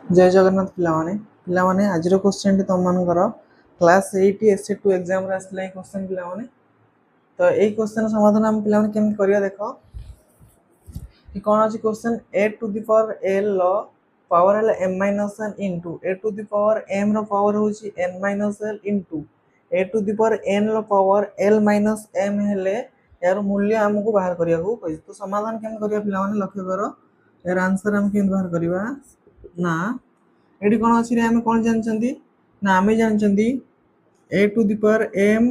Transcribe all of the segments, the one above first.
जय जगन्नाथ पिलामाने आज question T तुम मानकर क्लास 8 एसए2 एग्जाम रे आसला क्वेश्चन पिलामाने तो यही क्वेश्चन समाधान हम पिलामाने केमति करिया देखो कि कौन अछि question a to the power l लो पावर है m minus n into a to the power m रो पावर होची n minus l into a to the power n लो पावर l माइनस m हेले यार मूल्य हमको बाहर करिया को कहि तो समाधान केम करिया पिलामाने लक्ष्य करो यार आंसर हम केम बाहर करिवा ना एडी कोन अछि रे हम कोन जानचंदी ना हमें जानचंदी a to the power m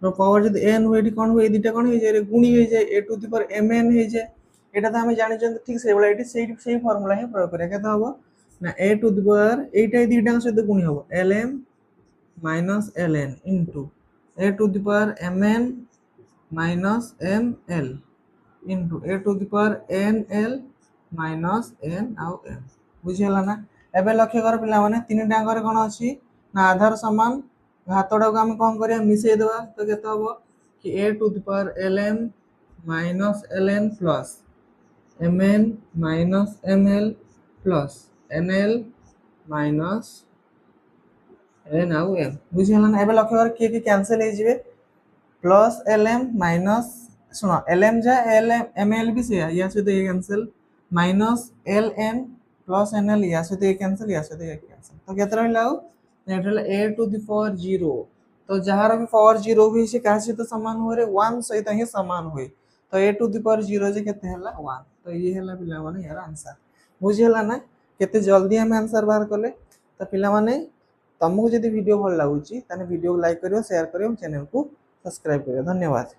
रो पावर जद n हो एडी कोन हो ए दिटा कोन हो जे रे गुणी हो जाए a to the power mn हो जाए एटा तो हमें जानचंदी ठीक से बला एटी सेही फार्मूला ही प्रयोग करिया केता हबो ना a टू द पावर एटा दिटा सहित गुणी हबो lm minus ln into a to the power mn minus ml into a to the power nl minus n आउ m बुझियला ना एबे लक्ष्य कर पिला माने तीन टांग रे कोन अछि ना आधार समान घातडा को हम कोन करिया मिसै देबा तो केत हबो कि a to the power lm minus ln plus mn minus ml plus nl minus n आउ m बुझियला ना एबे लक्ष्य कर के कैंसिल हे जिवे प्लस lm माइनस सुनो lm जा lm ml भी से या से तो ये cancel minus ln plus nl या से तो कैंसिल तो केते रहला नेट रहला a टू द पावर 0 तो जहार भी पावर 0 भी से का से तो समान हो रे 1 सहित ही समान होई तो a टू द पावर 0 जे केते हला 1 तो ये हला पिला माने यार आंसर बुझियला ना केते जल्दी हम आंसर बाहर करले तो पिला माने तुमको यदि वीडियो भल लागुची तने वीडियो को लाइक करियो शेयर करियो चैनल को सब्सक्राइब करियो धन्यवाद।